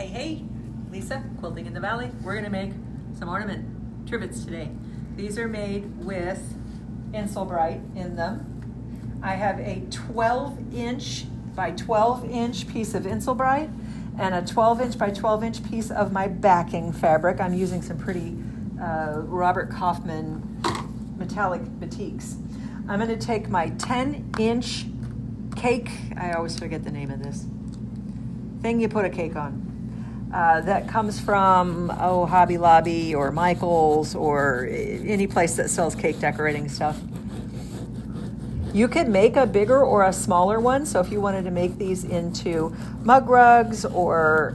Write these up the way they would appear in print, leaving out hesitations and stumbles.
Hey, hey, Lisa, Quilting in the Valley. We're gonna make some ornament trivets today. These are made with Insul-Brite in them. I have a 12-inch by 12-inch piece of Insul-Brite and a 12-inch by 12-inch piece of my backing fabric. I'm using some pretty Robert Kaufman metallic batiks. I'm gonna take my 10-inch cake, I always forget the name of this thing you put a cake on. That comes from, Hobby Lobby or Michael's or any place that sells cake decorating stuff. You could make a bigger or a smaller one. So if you wanted to make these into mug rugs or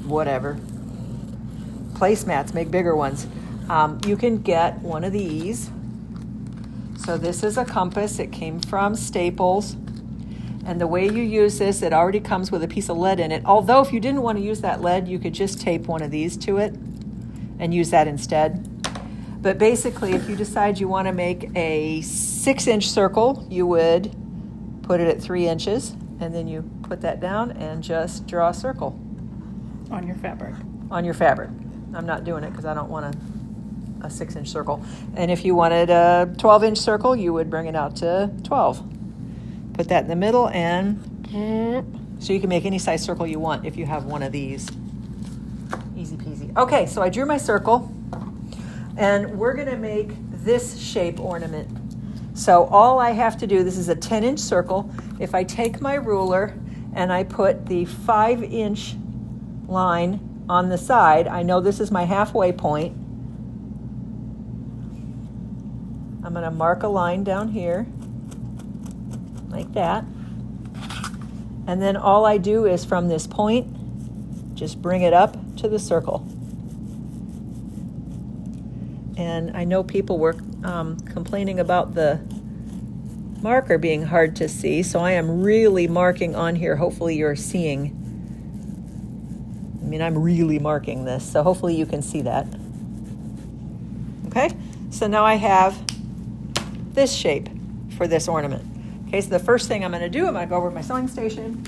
whatever, placemats, make bigger ones. You can get one of these. So this is a compass. It came from Staples. And the way you use this, it already comes with a piece of lead in it. Although if you didn't want to use that lead, you could just tape one of these to it and use that instead. But basically, if you decide you want to make a 6-inch circle, you would put it at 3 inches, and then you put that down and just draw a circle. On your fabric. On your fabric. I'm not doing it because I don't want a 6-inch circle. And if you wanted a 12-inch circle, you would bring it out to 12. Put that in the middle, and so you can make any size circle you want if you have one of these. Easy peasy. Okay, so I drew my circle, and we're gonna make this shape ornament. So all I have to do, this is a 10-inch circle. If I take my ruler and I put the 5-inch line on the side, I know this is my halfway point. I'm gonna mark a line down here, like that. And then all I do is from this point, just bring it up to the circle. And I know people were complaining about the marker being hard to see, so I am really marking on here. Hopefully you're seeing. I'm really marking this, so hopefully you can see that. Okay, so now I have this shape for this ornament. Okay, so the first thing I'm going to do, I'm going to go over to my sewing station.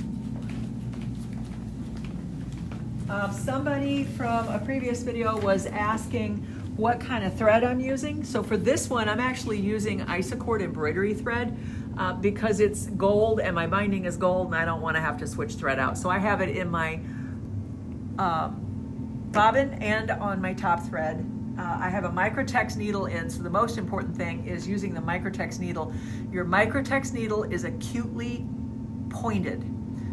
Somebody from a previous video was asking what kind of thread I'm using. So for this one, I'm actually using Isacord embroidery thread because it's gold and my binding is gold and I don't want to have to switch thread out. So I have it in my bobbin and on my top thread. I have a Microtex needle in, so the most important thing is using the Microtex needle. Your Microtex needle is acutely pointed,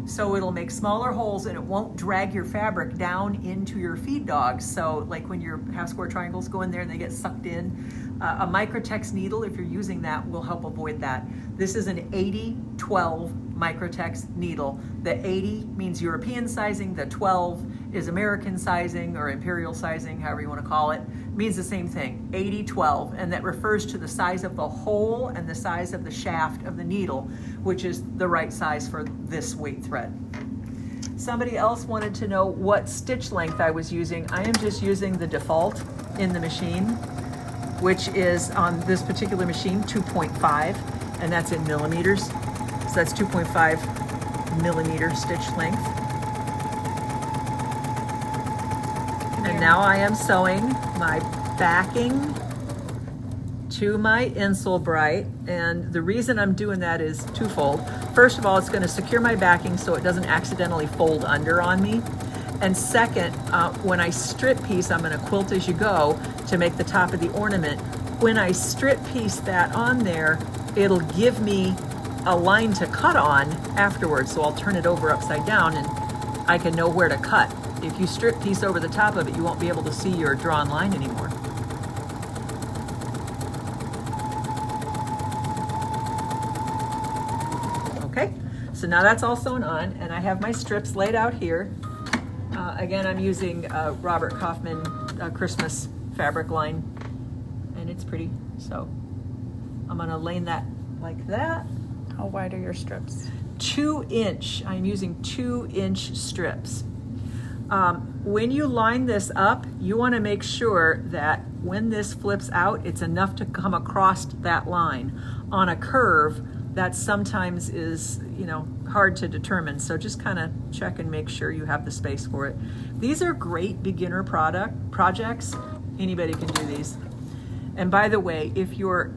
so it'll make smaller holes and it won't drag your fabric down into your feed dogs. So like when your half square triangles go in there and they get sucked in, a Microtex needle, if you're using that, will help avoid that. This is an 80-12 Microtex needle. The 80 means European sizing, the 12 is American sizing or imperial sizing, however you want to call it. Means the same thing, 80-12, and that refers to the size of the hole and the size of the shaft of the needle, which is the right size for this weight thread. Somebody else wanted to know what stitch length I was using. I am just using the default in the machine, which is on this particular machine 2.5, and that's in millimeters. So that's 2.5 millimeter stitch length. And now I am sewing my backing to my Insul-Brite, and the reason I'm doing that is twofold. First of all, it's going to secure my backing so it doesn't accidentally fold under on me. And second, when I strip piece, I'm going to quilt as you go to make the top of the ornament. When I strip piece that on there, it'll give me a line to cut on afterwards, so I'll turn it over upside down and I can know where to cut. If you strip piece over the top of it, you won't be able to see your drawn line anymore. Okay, so now that's all sewn on, and I have my strips laid out here. Again, I'm using Robert Kaufman Christmas fabric line, and it's pretty. So I'm gonna lane that like that. How wide are your strips? 2-inch. I'm using 2-inch strips. When you line this up, you want to make sure that when this flips out, it's enough to come across that line. On a curve, that sometimes is, hard to determine, so just kind of check and make sure you have the space for it. These are great beginner projects. Anybody can do these. And by the way, if you're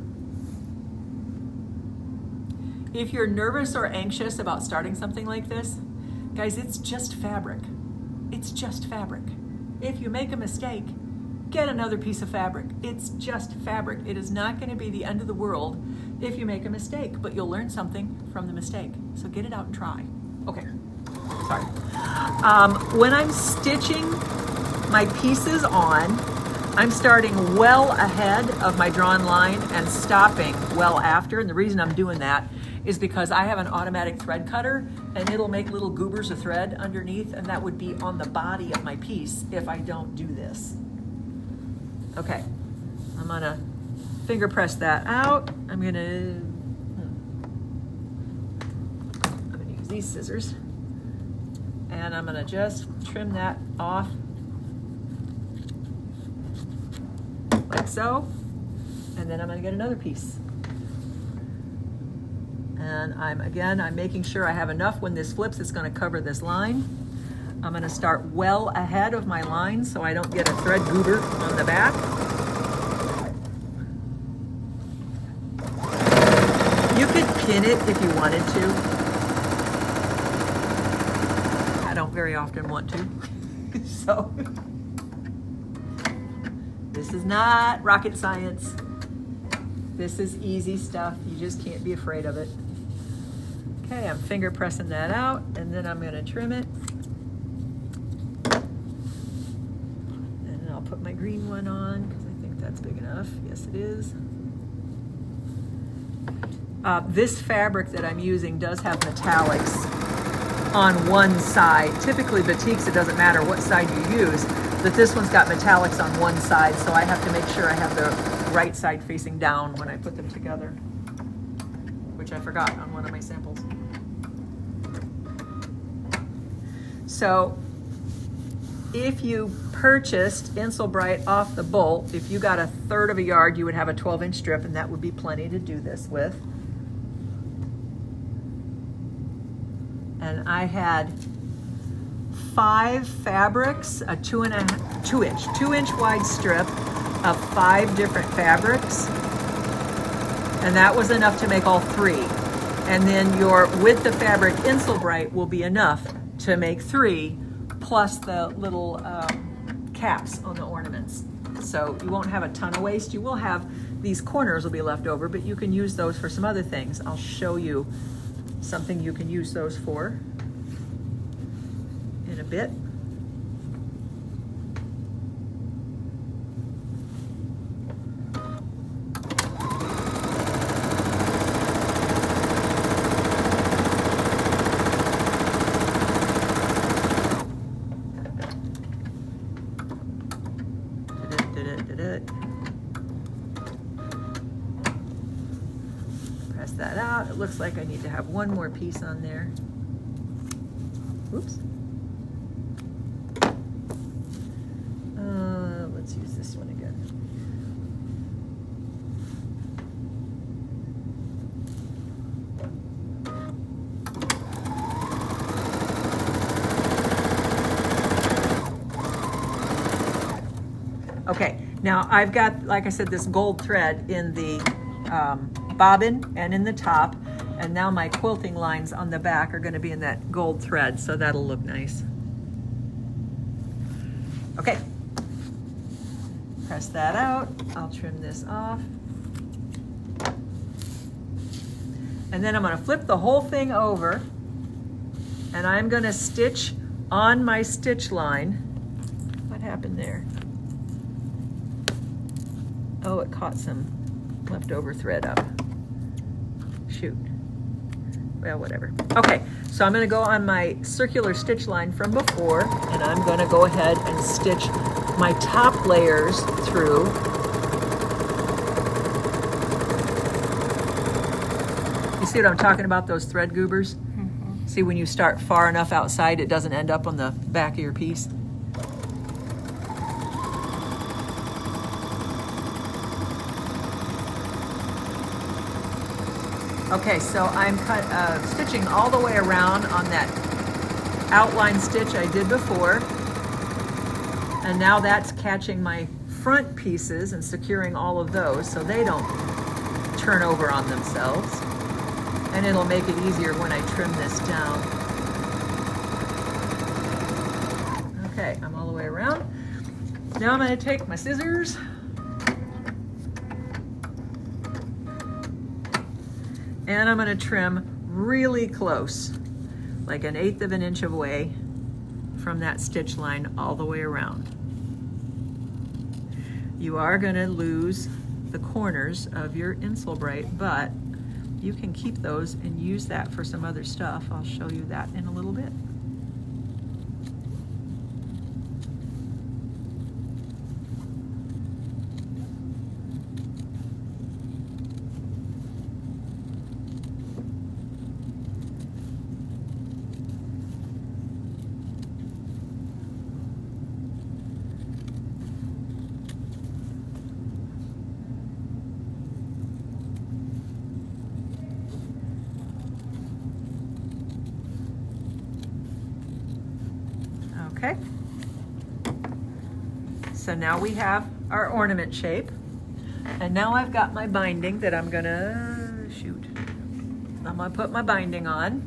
nervous or anxious about starting something like this, guys, it's just fabric. It's just fabric. If you make a mistake, get another piece of fabric. It's just fabric. It is not going to be the end of the world if you make a mistake, but you'll learn something from the mistake. So get it out and try. Okay, sorry. When I'm stitching my pieces on, I'm starting well ahead of my drawn line and stopping well after. And the reason I'm doing that is because I have an automatic thread cutter and it'll make little goobers of thread underneath, and that would be on the body of my piece if I don't do this. Okay, I'm gonna finger press that out. I'm gonna use these scissors and I'm gonna just trim that off like so, and then I'm gonna get another piece. And I'm making sure I have enough when this flips, it's gonna cover this line. I'm gonna start well ahead of my line so I don't get a thread goober on the back. You could pin it if you wanted to. I don't very often want to. So, this is not rocket science. This is easy stuff. You just can't be afraid of it. Okay, I'm finger pressing that out, and then I'm gonna trim it. And I'll put my green one on, because I think that's big enough. Yes, it is. This fabric that I'm using does have metallics on one side. Typically batiks, it doesn't matter what side you use, but this one's got metallics on one side, so I have to make sure I have the right side facing down when I put them together, which I forgot on one of my samples. So if you purchased Insul-Brite off the bolt, if you got 1/3 of a yard, you would have a 12-inch strip, and that would be plenty to do this with. And I had 5 fabrics, a 2-inch wide strip of 5 different fabrics, and that was enough to make all 3. And then your width of fabric Insul-Brite will be enough to make 3, plus the little caps on the ornaments. So you won't have a ton of waste. You will have, these corners will be left over, but you can use those for some other things. I'll show you something you can use those for in a bit. Press that out. It looks like I need to have one more piece on there. Oops. Let's use this one again. Okay, now I've got, like I said, this gold thread in the bobbin and in the top, and now my quilting lines on the back are going to be in that gold thread, so that'll look nice. Okay, press that out. I'll trim this off. And then I'm going to flip the whole thing over, and I'm going to stitch on my stitch line. What happened there? Oh, it caught some leftover thread up. Shoot. Well, whatever. Okay, so I'm going to go on my circular stitch line from before, and I'm going to go ahead and stitch my top layers through. You see what I'm talking about, those thread goobers? Mm-hmm. See, when you start far enough outside, it doesn't end up on the back of your piece. Okay, so I'm stitching all the way around on that outline stitch I did before. And now that's catching my front pieces and securing all of those so they don't turn over on themselves. And it'll make it easier when I trim this down. Okay, I'm all the way around. Now I'm going to take my scissors and I'm going to trim really close, like 1/8 of an inch away from that stitch line all the way around. You are going to lose the corners of your Insul-Brite, but you can keep those and use that for some other stuff. I'll show you that in a little bit. Okay, so now we have our ornament shape, and now I've got my binding that I'm gonna put my binding on.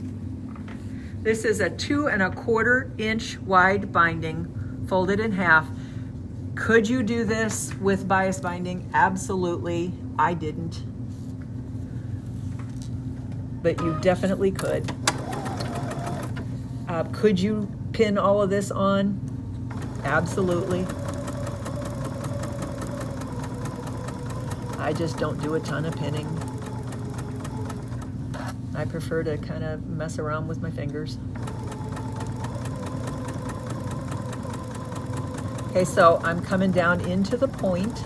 This is a 2 1/4 inch wide binding folded in half. Could you do this with bias binding? Absolutely. I didn't, but you definitely could. Could you pin all of this on? Absolutely. I just don't do a ton of pinning. I prefer to kind of mess around with my fingers. Okay, so I'm coming down into the point.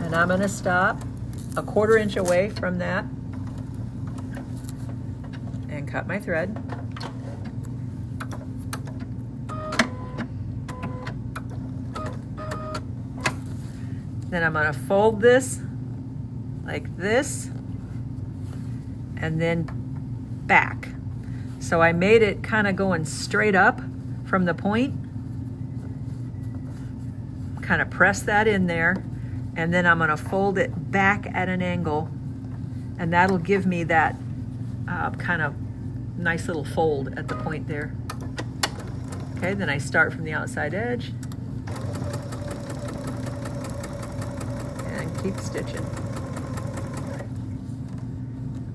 And I'm gonna stop 1/4 inch away from that and cut my thread. Then I'm gonna fold this like this and then back. So I made it kind of going straight up from the point. Kind of press that in there, and then I'm gonna fold it back at an angle, and that'll give me that kind of nice little fold at the point there. Okay, then I start from the outside edge and keep stitching.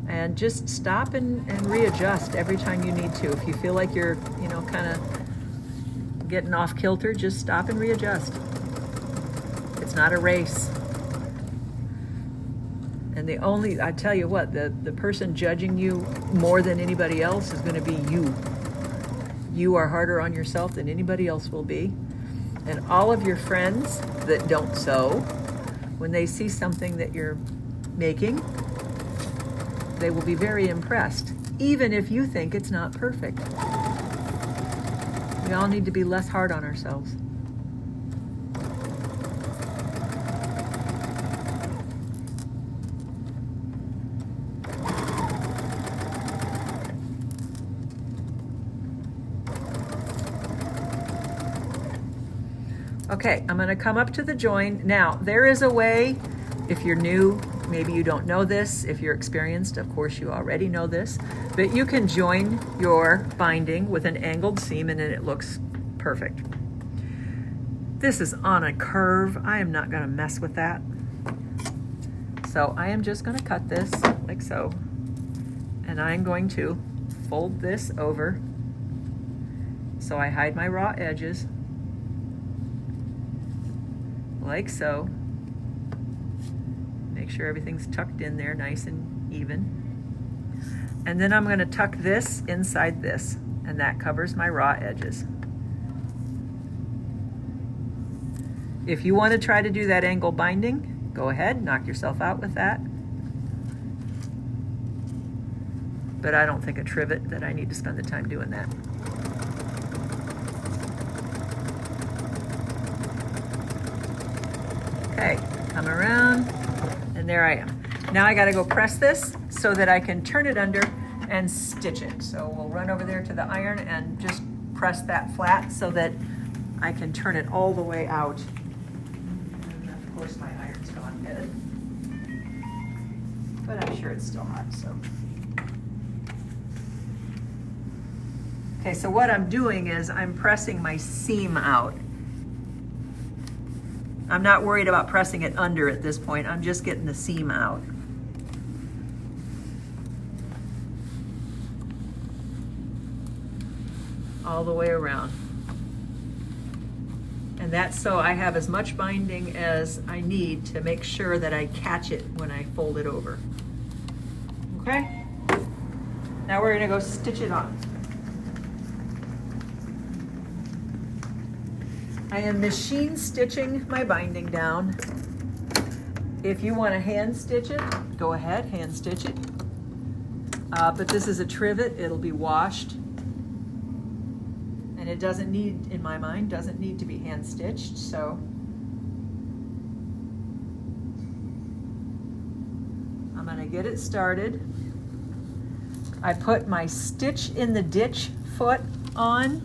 And just stop and readjust every time you need to. If you feel like you're, kind of getting off kilter, just stop and readjust. It's not a race. And I tell you what, the person judging you more than anybody else is going to be you. You are harder on yourself than anybody else will be. And all of your friends that don't sew, when they see something that you're making, they will be very impressed, even if you think it's not perfect. We all need to be less hard on ourselves. Okay, I'm going to come up to the join. Now, there is a way, if you're new, maybe you don't know this. If you're experienced, of course you already know this, but you can join your binding with an angled seam and then it looks perfect. This is on a curve. I am not going to mess with that. So I am just going to cut this like so, and I'm going to fold this over so I hide my raw edges like so. Make sure everything's tucked in there nice and even. And then I'm going to tuck this inside this, and that covers my raw edges. If you want to try to do that angle binding, go ahead, knock yourself out with that. But I don't think a trivet that I need to spend the time doing that. Okay, come around, and there I am. Now I gotta go press this so that I can turn it under and stitch it. So we'll run over there to the iron and just press that flat so that I can turn it all the way out. And of course my iron's gone dead. But I'm sure it's still hot, so. Okay, so what I'm doing is I'm pressing my seam out. I'm not worried about pressing it under at this point. I'm just getting the seam out. All the way around. And that's so I have as much binding as I need to make sure that I catch it when I fold it over. Okay? Now we're gonna go stitch it on. I am machine stitching my binding down. If you want to hand stitch it, go ahead, hand stitch it. But this is a trivet, it'll be washed. And it doesn't need, in my mind, doesn't need to be hand stitched, so. I'm gonna get it started. I put my stitch in the ditch foot on.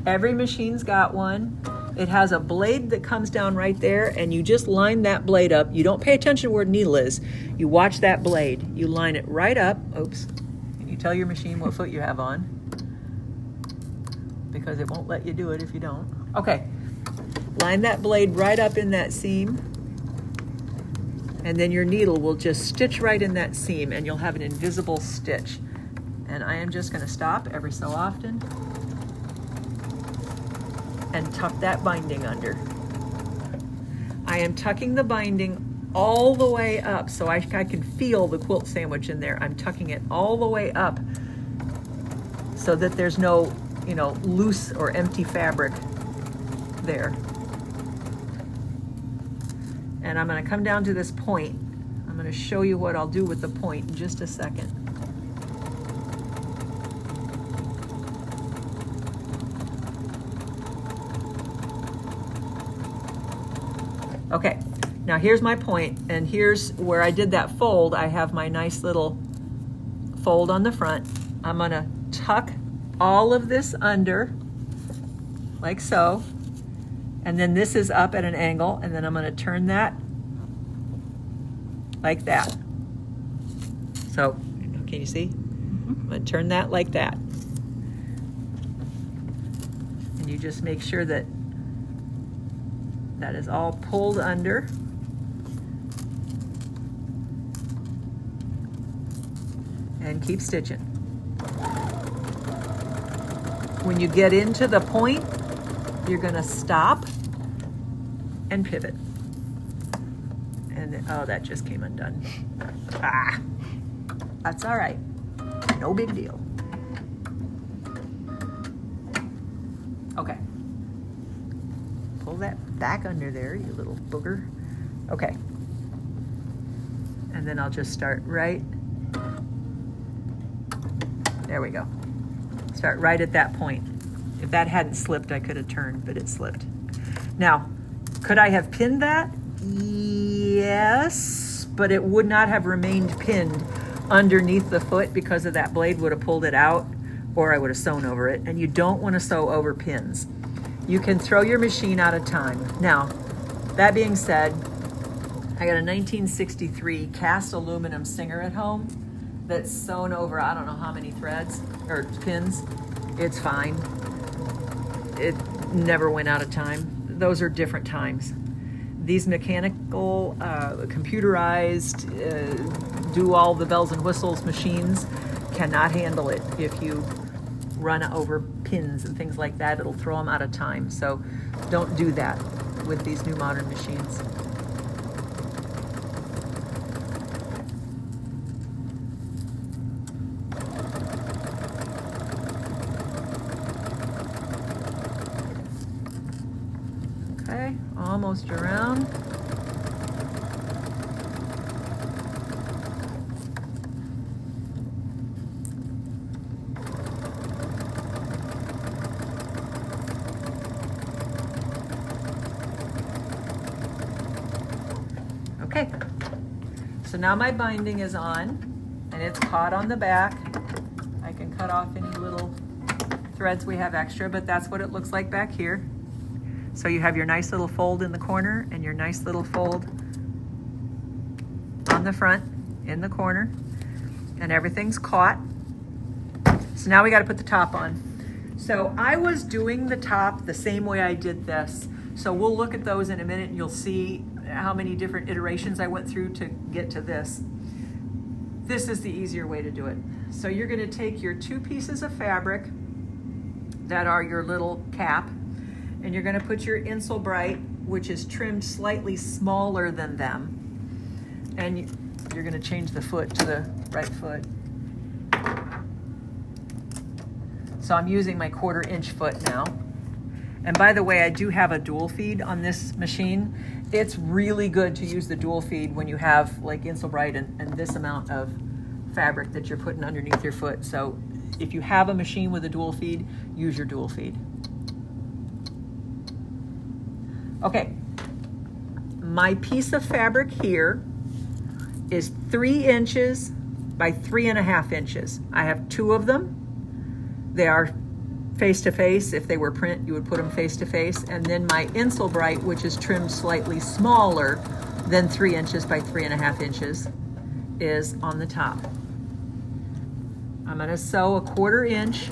Every machine's got one. It has a blade that comes down right there, and you just line that blade up. You don't pay attention to where the needle is. You watch that blade. You line it right up. Oops. Can you tell your machine what foot you have on? Because it won't let you do it if you don't. Okay. Line that blade right up in that seam, and then your needle will just stitch right in that seam, and you'll have an invisible stitch. And I am just going to stop every so often and tuck that binding under. I am tucking the binding all the way up so I can feel the quilt sandwich in there. I'm tucking it all the way up so that there's no, loose or empty fabric there. And I'm going to come down to this point. I'm going to show you what I'll do with the point in just a second. Okay, now here's my point, and here's where I did that fold. I have my nice little fold on the front. I'm gonna tuck all of this under, like so, and then this is up at an angle, and then I'm gonna turn that like that. So, can you see? I'm gonna turn that like that. And you just make sure that that is all pulled under. And keep stitching. When you get into the point, you're gonna stop and pivot. And then, oh, that just came undone. Ah, that's all right. No big deal. Okay. Pull that back under there, you little booger. Okay. And then I'll just start right. There we go. Start right at that point. If that hadn't slipped, I could have turned, but it slipped. Now, could I have pinned that? Yes, but it would not have remained pinned underneath the foot because of that blade would have pulled it out, or I would have sewn over it. And you don't want to sew over pins. You can throw your machine out of time. Now, that being said, I got a 1963 cast aluminum Singer at home that's sewn over I don't know how many threads or pins. It's fine. It never went out of time. Those are different times. These mechanical, computerized, do all the bells and whistles machines cannot handle it. If you run over pins and things like that, it'll throw them out of time. So don't do that with these new modern machines. Okay, almost around. So now my binding is on and it's caught on the back. I can cut off any little threads we have extra, but that's what it looks like back here. So you have your nice little fold in the corner and your nice little fold on the front in the corner, and everything's caught. So now we got to put the top on. So I was doing the top the same way I did this. So we'll look at those in a minute and you'll see how many different iterations I went through to get to this. This is the easier way to do it. So you're going to take your 2 pieces of fabric that are your little cap, and you're going to put your Insul-Brite, which is trimmed slightly smaller than them, and you're going to change the foot to the right foot. So I'm using my 1/4 inch foot now. And by the way, I do have a dual feed on this machine. It's really good to use the dual feed when you have like Insul-Brite and this amount of fabric that you're putting underneath your foot. So if you have a machine with a dual feed, use your dual feed. Okay, my piece of fabric here is 3 inches by 3.5 inches. I have 2 of them. They are face to face. If they were print, you would put them face to face. And then my Insul-Brite, which is trimmed slightly smaller than 3 inches by 3.5 inches, is on the top. I'm going to sew a 1/4 inch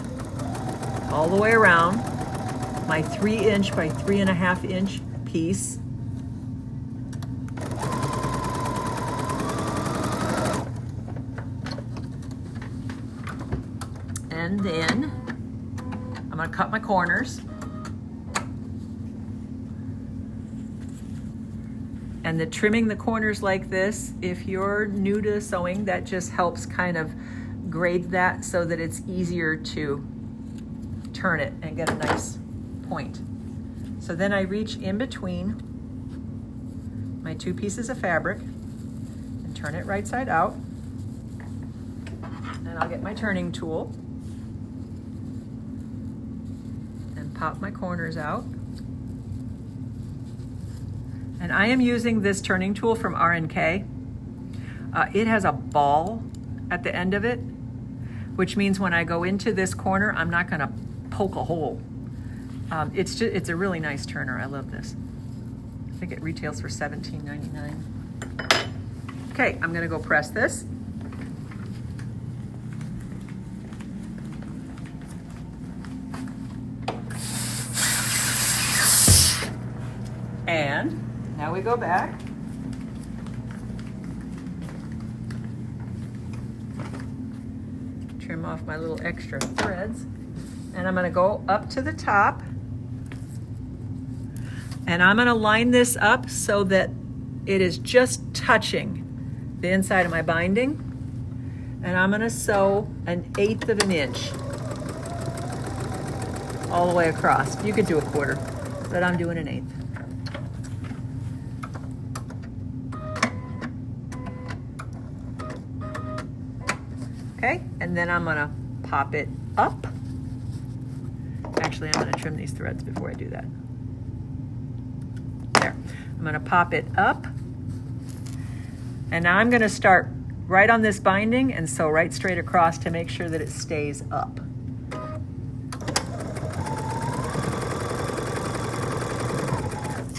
all the way around my 3 inch by 3.5 inch piece. And then I'm going to cut my corners. And the trimming the corners like this, if you're new to sewing, that just helps kind of grade that so that it's easier to turn it and get a nice point. So then I reach in between my 2 pieces of fabric and turn it right side out. And I'll get my turning tool and pop my corners out. And I am using this turning tool from R&K. It has a ball at the end of it, which means when I go into this corner, I'm not gonna poke a hole. It's a really nice turner. I love this. I think it retails for $17.99. Okay, I'm gonna go press this. And now we go back. Trim off my little extra threads. And I'm going to go up to the top. And I'm going to line this up so that it is just touching the inside of my binding. And I'm going to sew 1/8 of an inch all the way across. You could do a 1/4, but I'm doing 1/8. Okay, and then I'm gonna pop it up. Actually, I'm gonna trim these threads before I do that. There, I'm gonna pop it up. And now I'm gonna start right on this binding and sew right straight across to make sure that it stays up.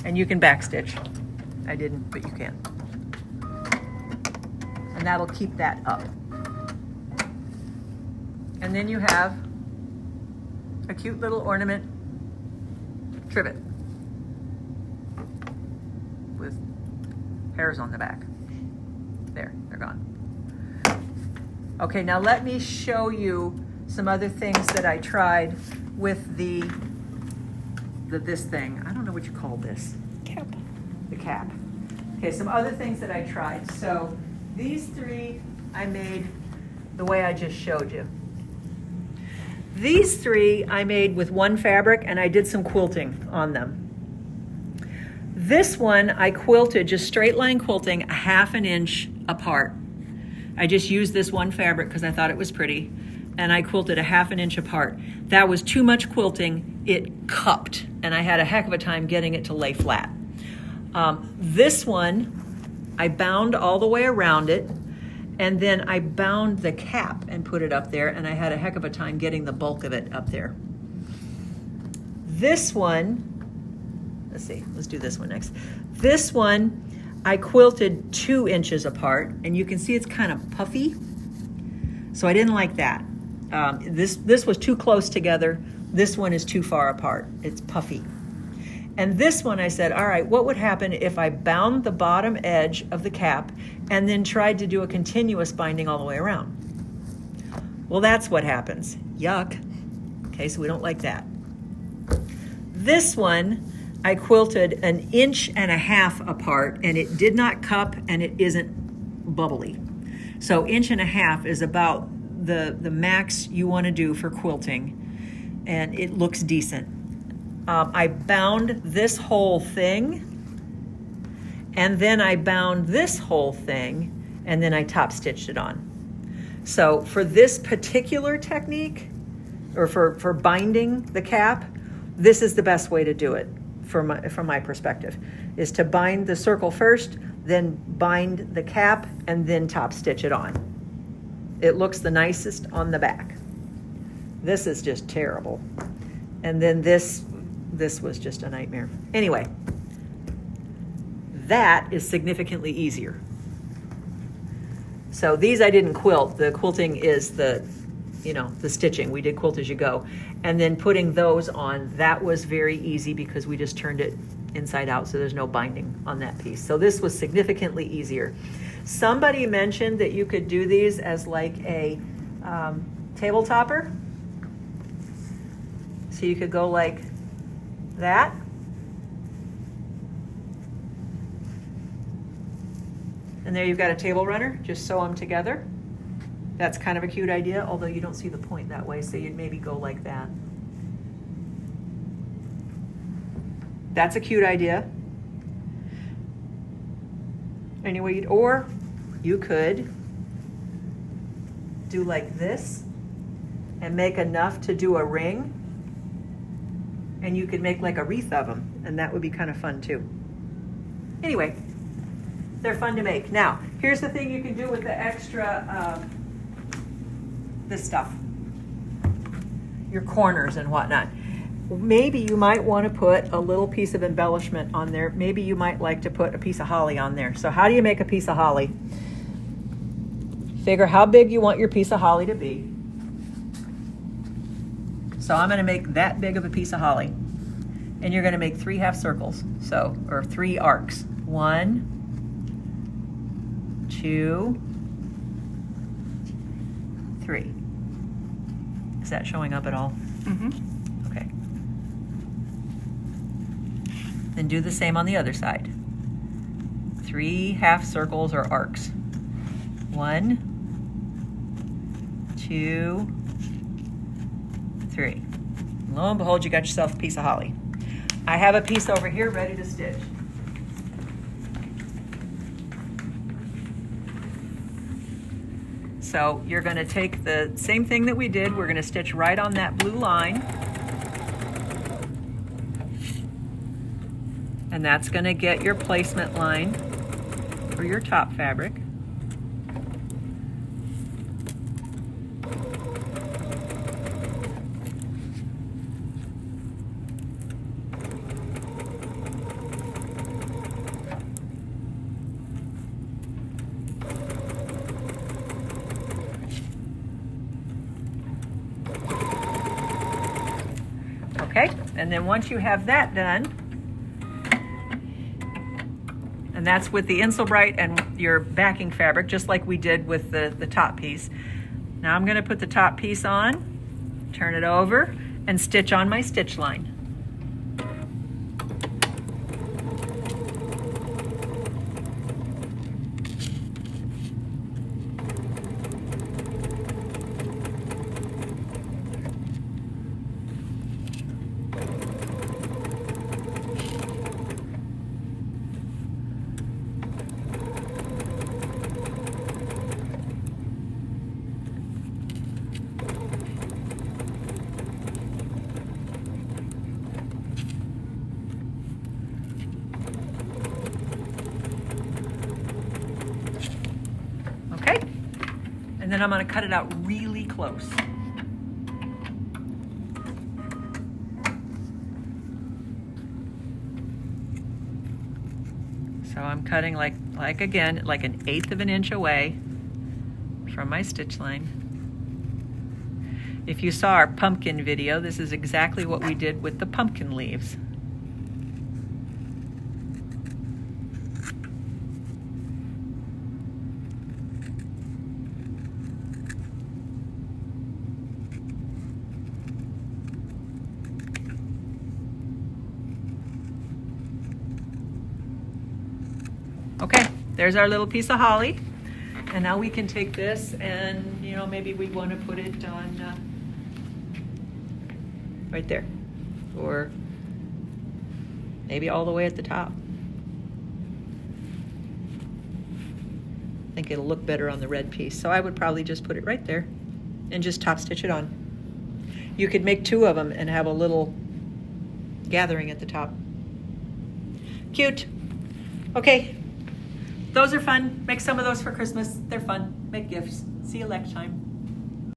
And you can backstitch. I didn't, but you can. And that'll keep that up. And then you have a cute little ornament trivet with hairs on the back. There, they're gone. Okay, now let me show you some other things that I tried with this thing. I don't know what you call this. Cap. The cap. Okay, some other things that I tried. So these 3 I made the way I just showed you. These 3 I made with 1 fabric and I did some quilting on them. This one I quilted, just straight line quilting, 1/2 inch apart. I just used this 1 fabric because I thought it was pretty, and I quilted 1/2 inch apart. That was too much quilting. It cupped, and I had a heck of a time getting it to lay flat. This one I bound all the way around it, and then I bound the cap and put it up there, and I had a heck of a time getting the bulk of it up there. This one, let's see, let's do this one next. This one, I quilted 2 inches apart, and you can see it's kind of puffy, so I didn't like that. This was too close together. This one is too far apart. It's puffy. And this one I said, all right, what would happen if I bound the bottom edge of the cap and then tried to do a continuous binding all the way around? Well, that's what happens. Yuck. Okay, so we don't like that. This one, I quilted 1.5 inches apart, and it did not cup and it isn't bubbly. So 1.5 inches is about the max you want to do for quilting, and it looks decent. I bound this whole thing, and then I bound this whole thing, and then I top stitched it on. So for this particular technique, or for binding the cap, this is the best way to do it from my perspective, is to bind the circle first, then bind the cap, and then top stitch it on. It looks the nicest on the back. This is just terrible. And then this was just a nightmare. Anyway, that is significantly easier. So these I didn't quilt. The quilting is the stitching. We did quilt as you go. And then putting those on, that was very easy because we just turned it inside out, so there's no binding on that piece. So this was significantly easier. Somebody mentioned that you could do these as like a table topper. So you could go like that. And there you've got a table runner, just sew them together. That's kind of a cute idea, although you don't see the point that way, so you'd maybe go like that. That's a cute idea. Anyway, or you could do like this and make enough to do a ring, and you could make like a wreath of them, and that would be kind of fun too. Anyway, they're fun to make. Now, here's the thing you can do with the extra this stuff, your corners and whatnot. Maybe you might want to put a little piece of embellishment on there. Maybe you might like to put a piece of holly on there. So how do you make a piece of holly? Figure how big you want your piece of holly to be. So I'm going to make that big of a piece of holly. And you're going to make 3 half circles, or 3 arcs. 1, 2, 3. Is that showing up at all? Mm-hmm. Okay. Then do the same on the other side. 3 half circles or arcs. 1, 2, 3. Lo and behold, you got yourself a piece of holly. I have a piece over here ready to stitch. So you're going to take the same thing that we did. We're going to stitch right on that blue line. And that's going to get your placement line for your top fabric. Okay, and then once you have that done, and that's with the Insul-Brite and your backing fabric, just like we did with the top piece. Now I'm going to put the top piece on, turn it over, and stitch on my stitch line. then I'm going to cut it out really close. So I'm cutting like again, like 1/8 of an inch away from my stitch line. If you saw our pumpkin video, this is exactly what we did with the pumpkin leaves. Okay, there's our little piece of holly. And now we can take this and, you know, maybe we want to put it on right there. Or maybe all the way at the top. I think it'll look better on the red piece. So I would probably just put it right there and just top stitch it on. You could make 2 of them and have a little gathering at the top. Cute. Okay. Those are fun. Make some of those for Christmas. They're fun. Make gifts. See you next time.